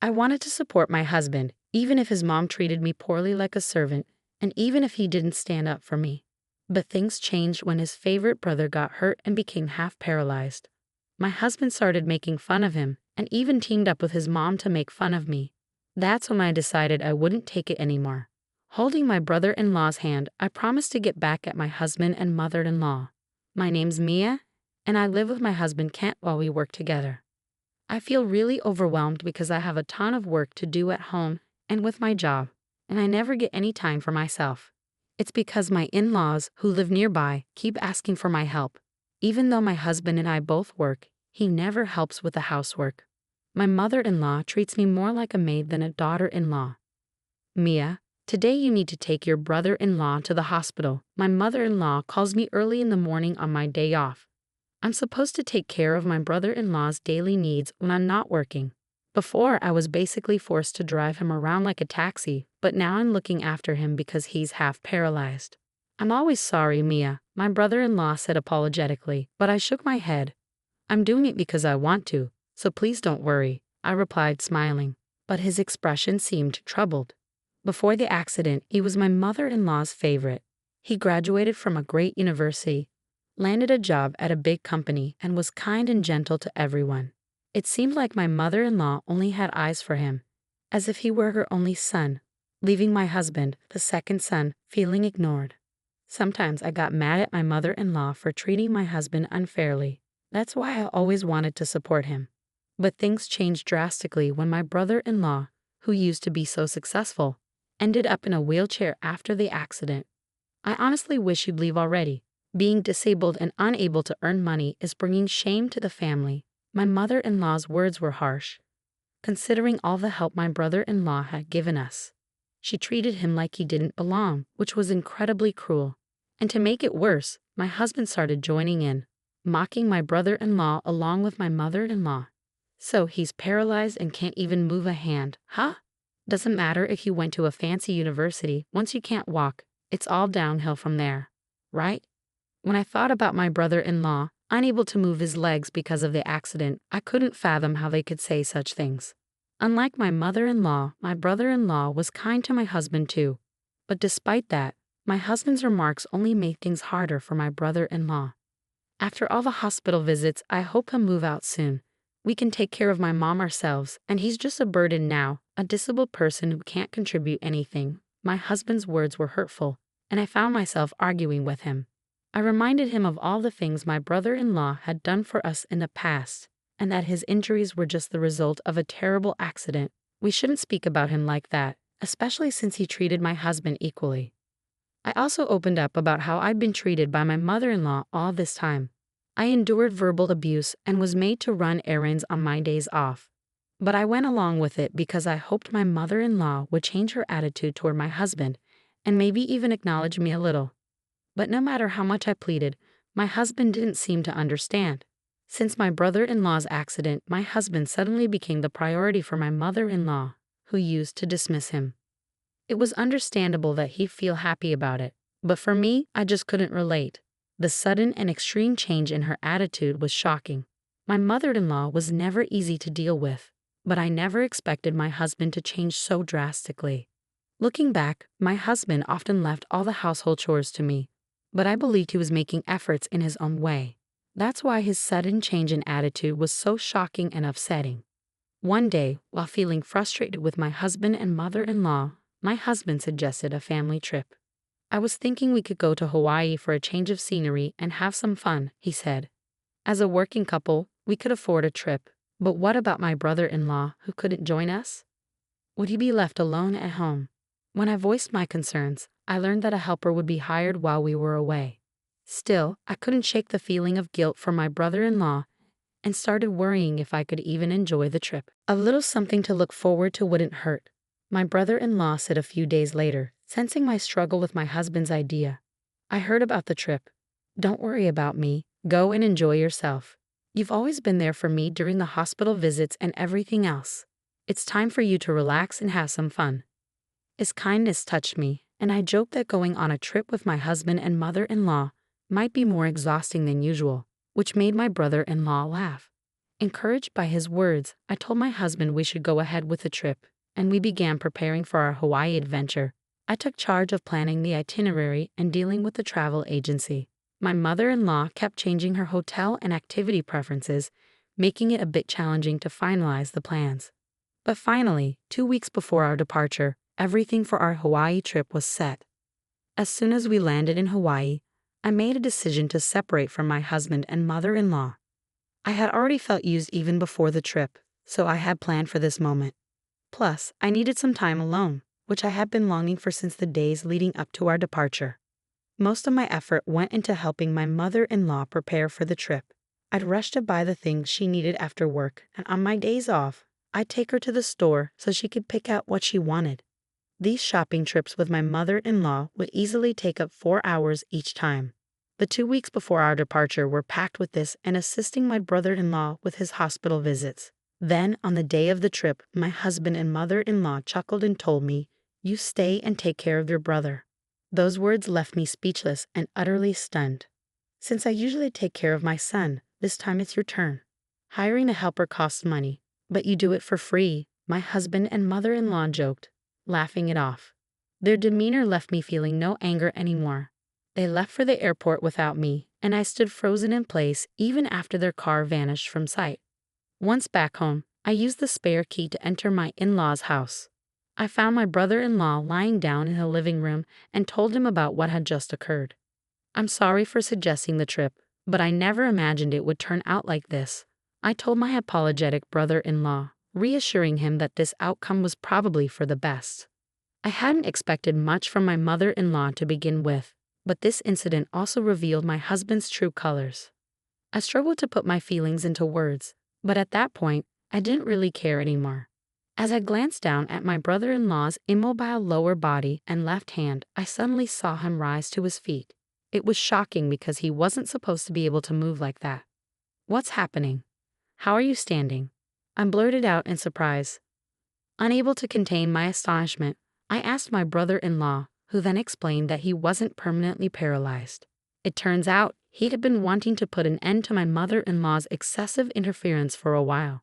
I wanted to support my husband, even if his mom treated me poorly like a servant, and even if he didn't stand up for me. But things changed when his favorite brother got hurt and became half paralyzed. My husband started making fun of him, and even teamed up with his mom to make fun of me. That's when I decided I wouldn't take it anymore. Holding my brother-in-law's hand, I promised to get back at my husband and mother-in-law. My name's Mia, and I live with my husband Kent while we work together. I feel really overwhelmed because I have a ton of work to do at home and with my job, and I never get any time for myself. It's because my in-laws, who live nearby, keep asking for my help. Even though my husband and I both work, he never helps with the housework. My mother-in-law treats me more like a maid than a daughter-in-law. Mia, today you need to take your brother-in-law to the hospital. My mother-in-law calls me early in the morning on my day off. I'm supposed to take care of my brother-in-law's daily needs when I'm not working. Before, I was basically forced to drive him around like a taxi, but now I'm looking after him because he's half paralyzed. I'm always sorry, Mia, my brother-in-law said apologetically, but I shook my head. I'm doing it because I want to, so please don't worry, I replied, smiling. But his expression seemed troubled. Before the accident, he was my mother-in-law's favorite. He graduated from a great university, landed a job at a big company, and was kind and gentle to everyone. It seemed like my mother-in-law only had eyes for him, as if he were her only son, leaving my husband, the second son, feeling ignored. Sometimes I got mad at my mother-in-law for treating my husband unfairly. That's why I always wanted to support him. But things changed drastically when my brother-in-law, who used to be so successful, ended up in a wheelchair after the accident. I honestly wish he'd leave already. Being disabled and unable to earn money is bringing shame to the family. My mother-in-law's words were harsh, considering all the help my brother-in-law had given us. She treated him like he didn't belong, which was incredibly cruel. And to make it worse, my husband started joining in, mocking my brother-in-law along with my mother-in-law. So he's paralyzed and can't even move a hand, huh? Doesn't matter if you went to a fancy university, once you can't walk, it's all downhill from there, right? When I thought about my brother-in-law, unable to move his legs because of the accident, I couldn't fathom how they could say such things. Unlike my mother-in-law, my brother-in-law was kind to my husband too. But despite that, my husband's remarks only made things harder for my brother-in-law. After all the hospital visits, I hope he'll move out soon. We can take care of my mom ourselves, and he's just a burden now, a disabled person who can't contribute anything. My husband's words were hurtful, and I found myself arguing with him. I reminded him of all the things my brother-in-law had done for us in the past, and that his injuries were just the result of a terrible accident. We shouldn't speak about him like that, especially since he treated my husband equally. I also opened up about how I'd been treated by my mother-in-law all this time. I endured verbal abuse and was made to run errands on my days off. But I went along with it because I hoped my mother-in-law would change her attitude toward my husband and maybe even acknowledge me a little. But no matter how much I pleaded, my husband didn't seem to understand. Since my brother-in-law's accident, my husband suddenly became the priority for my mother-in-law, who used to dismiss him. It was understandable that he'd feel happy about it, but for me, I just couldn't relate. The sudden and extreme change in her attitude was shocking. My mother-in-law was never easy to deal with, but I never expected my husband to change so drastically. Looking back, my husband often left all the household chores to me, but I believed he was making efforts in his own way. That's why his sudden change in attitude was so shocking and upsetting. One day, while feeling frustrated with my husband and mother-in-law, my husband suggested a family trip. I was thinking we could go to Hawaii for a change of scenery and have some fun, he said. As a working couple, we could afford a trip, but what about my brother-in-law who couldn't join us? Would he be left alone at home? When I voiced my concerns, I learned that a helper would be hired while we were away. Still, I couldn't shake the feeling of guilt for my brother-in-law and started worrying if I could even enjoy the trip. A little something to look forward to wouldn't hurt, my brother-in-law said a few days later, sensing my struggle with my husband's idea. I heard about the trip. Don't worry about me, go and enjoy yourself. You've always been there for me during the hospital visits and everything else. It's time for you to relax and have some fun. His kindness touched me, and I joked that going on a trip with my husband and mother-in-law might be more exhausting than usual, which made my brother-in-law laugh. Encouraged by his words, I told my husband we should go ahead with the trip, and we began preparing for our Hawaii adventure. I took charge of planning the itinerary and dealing with the travel agency. My mother-in-law kept changing her hotel and activity preferences, making it a bit challenging to finalize the plans. But finally, 2 weeks before our departure, everything for our Hawaii trip was set. As soon as we landed in Hawaii, I made a decision to separate from my husband and mother-in-law. I had already felt used even before the trip, so I had planned for this moment. Plus, I needed some time alone, which I had been longing for since the days leading up to our departure. Most of my effort went into helping my mother-in-law prepare for the trip. I'd rush to buy the things she needed after work, and on my days off, I'd take her to the store so she could pick out what she wanted. These shopping trips with my mother-in-law would easily take up 4 hours each time. The 2 weeks before our departure were packed with this and assisting my brother-in-law with his hospital visits. Then, on the day of the trip, my husband and mother-in-law chuckled and told me, "You stay and take care of your brother." Those words left me speechless and utterly stunned. "Since I usually take care of my son, this time it's your turn. Hiring a helper costs money, but you do it for free," my husband and mother-in-law joked, laughing it off. Their demeanor left me feeling no anger anymore. They left for the airport without me, and I stood frozen in place even after their car vanished from sight. Once back home, I used the spare key to enter my in-laws' house. I found my brother-in-law lying down in the living room and told him about what had just occurred. "I'm sorry for suggesting the trip, but I never imagined it would turn out like this," I told my apologetic brother-in-law, reassuring him that this outcome was probably for the best. I hadn't expected much from my mother-in-law to begin with, but this incident also revealed my husband's true colors. I struggled to put my feelings into words, but at that point, I didn't really care anymore. As I glanced down at my brother-in-law's immobile lower body and left hand, I suddenly saw him rise to his feet. It was shocking because he wasn't supposed to be able to move like that. "What's happening? How are you standing?" I blurted out in surprise. Unable to contain my astonishment, I asked my brother-in-law, who then explained that he wasn't permanently paralyzed. It turns out he had been wanting to put an end to my mother-in-law's excessive interference for a while.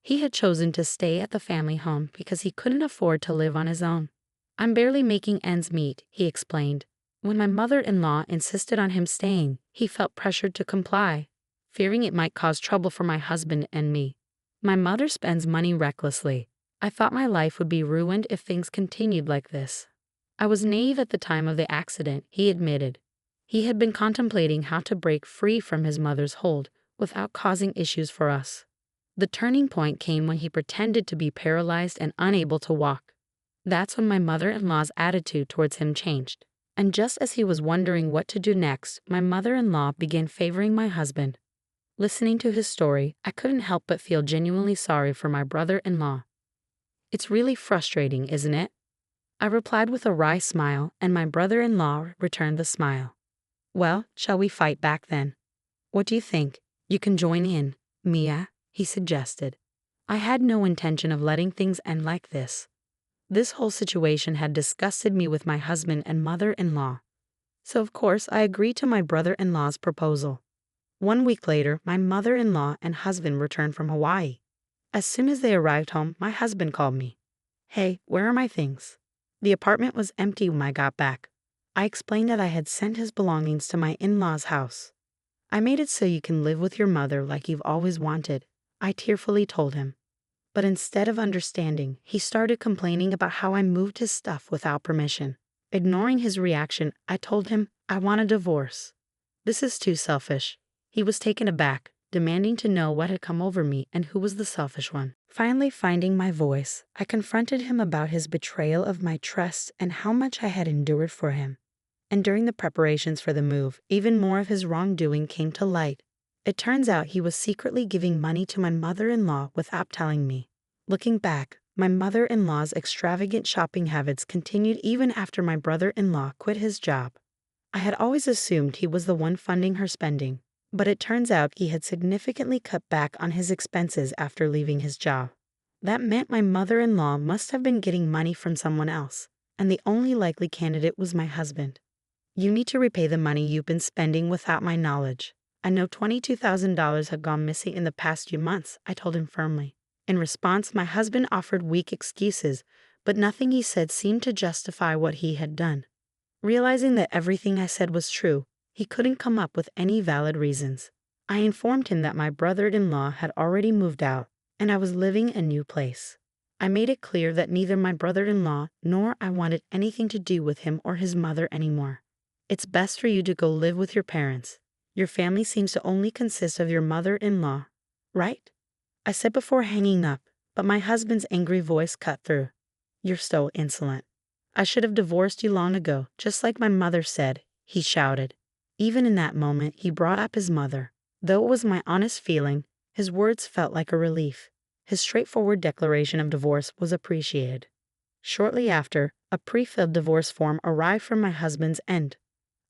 He had chosen to stay at the family home because he couldn't afford to live on his own. "I'm barely making ends meet," he explained. When my mother-in-law insisted on him staying, he felt pressured to comply, fearing it might cause trouble for my husband and me. "My mother spends money recklessly. I thought my life would be ruined if things continued like this." I was naive at the time of the accident, he admitted. He had been contemplating how to break free from his mother's hold without causing issues for us. The turning point came when he pretended to be paralyzed and unable to walk. That's when my mother-in-law's attitude towards him changed. And just as he was wondering what to do next, my mother-in-law began favoring my husband. Listening to his story, I couldn't help but feel genuinely sorry for my brother-in-law. "It's really frustrating, isn't it?" I replied with a wry smile, and my brother-in-law returned the smile. "Well, shall we fight back then? What do you think? You can join in, Mia," he suggested. I had no intention of letting things end like this. This whole situation had disgusted me with my husband and mother-in-law. So of course I agreed to my brother-in-law's proposal. 1 week later, my mother-in-law and husband returned from Hawaii. As soon as they arrived home, my husband called me. "Hey, where are my things?" The apartment was empty when I got back. I explained that I had sent his belongings to my in-laws' house. "I made it so you can live with your mother like you've always wanted," I tearfully told him. But instead of understanding, he started complaining about how I moved his stuff without permission. Ignoring his reaction, I told him I want a divorce. "This is too selfish." He was taken aback, demanding to know what had come over me and who was the selfish one. Finally finding my voice, I confronted him about his betrayal of my trust and how much I had endured for him. And during the preparations for the move, even more of his wrongdoing came to light. It turns out he was secretly giving money to my mother-in-law without telling me. Looking back, my mother-in-law's extravagant shopping habits continued even after my brother-in-law quit his job. I had always assumed he was the one funding her spending, but it turns out he had significantly cut back on his expenses after leaving his job. That meant my mother-in-law must have been getting money from someone else, and the only likely candidate was my husband. "You need to repay the money you've been spending without my knowledge," I know $22,000 had gone missing in the past few months, I told him firmly. In response, my husband offered weak excuses, but nothing he said seemed to justify what he had done. Realizing that everything I said was true, he couldn't come up with any valid reasons. I informed him that my brother-in-law had already moved out, and I was living in a new place. I made it clear that neither my brother-in-law nor I wanted anything to do with him or his mother anymore. It's best for you to go live with your parents. Your family seems to only consist of your mother-in-law, right? I said before hanging up, but my husband's angry voice cut through. You're so insolent. I should have divorced you long ago, just like my mother said, he shouted. Even in that moment, he brought up his mother. Though it was my honest feeling, his words felt like a relief. His straightforward declaration of divorce was appreciated. Shortly after, a pre-filled divorce form arrived from my husband's end.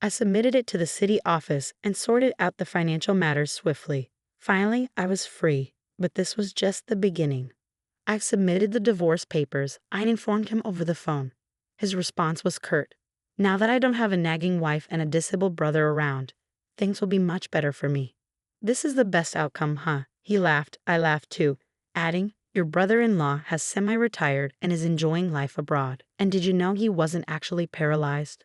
I submitted it to the city office and sorted out the financial matters swiftly. Finally, I was free, but this was just the beginning. I submitted the divorce papers. I informed him over the phone. His response was curt. Now that I don't have a nagging wife and a disabled brother around, things will be much better for me. This is the best outcome, huh? He laughed. I laughed too, adding, your brother-in-law has semi-retired and is enjoying life abroad. And did you know he wasn't actually paralyzed?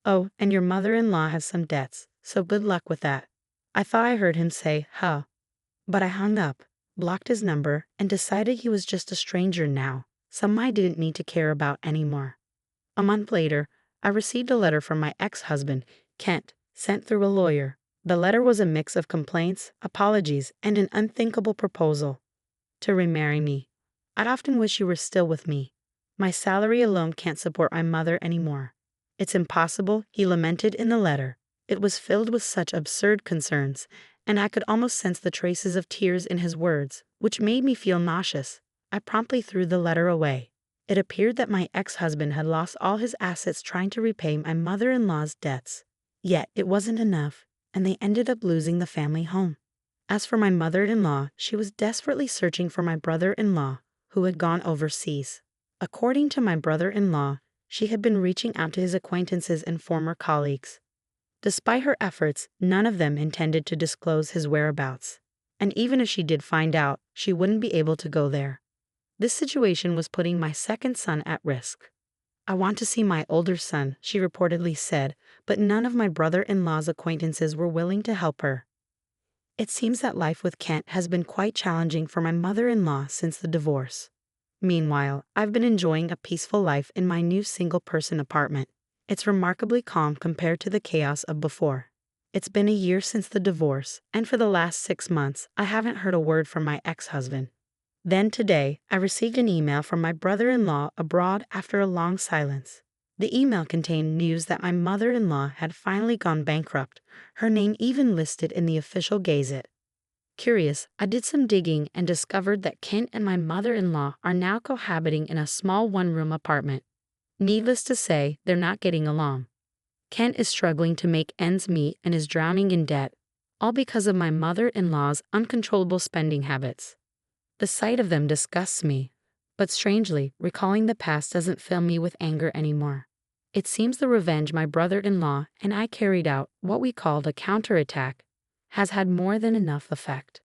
Oh, and your mother-in-law has some debts, so good luck with that. I thought I heard him say, huh. But I hung up, blocked his number, and decided he was just a stranger now, someone I didn't need to care about anymore. A month later, I received a letter from my ex-husband, Kent, sent through a lawyer. The letter was a mix of complaints, apologies, and an unthinkable proposal. To remarry me. I'd often wish you were still with me. My salary alone can't support my mother anymore. It's impossible, he lamented in the letter. It was filled with such absurd concerns, and I could almost sense the traces of tears in his words, which made me feel nauseous. I promptly threw the letter away. It appeared that my ex-husband had lost all his assets trying to repay my mother-in-law's debts. Yet it wasn't enough, and they ended up losing the family home. As for my mother-in-law, she was desperately searching for my brother-in-law, who had gone overseas. According to my brother-in-law, she had been reaching out to his acquaintances and former colleagues. Despite her efforts, none of them intended to disclose his whereabouts. And even if she did find out, she wouldn't be able to go there. This situation was putting my second son at risk. I want to see my older son, she reportedly said, but none of my brother-in-law's acquaintances were willing to help her. It seems that life with Kent has been quite challenging for my mother-in-law since the divorce. Meanwhile, I've been enjoying a peaceful life in my new single-person apartment. It's remarkably calm compared to the chaos of before. It's been a year since the divorce, and for the last 6 months, I haven't heard a word from my ex-husband. Then today, I received an email from my brother-in-law abroad after a long silence. The email contained news that my mother-in-law had finally gone bankrupt, her name even listed in the official Gazette. Curious, I did some digging and discovered that Kent and my mother-in-law are now cohabiting in a small one-room apartment. Needless to say, they're not getting along. Kent is struggling to make ends meet and is drowning in debt, all because of my mother-in-law's uncontrollable spending habits. The sight of them disgusts me, but strangely, recalling the past doesn't fill me with anger anymore. It seems the revenge my brother-in-law and I carried out, what we called a counterattack, has had more than enough effect.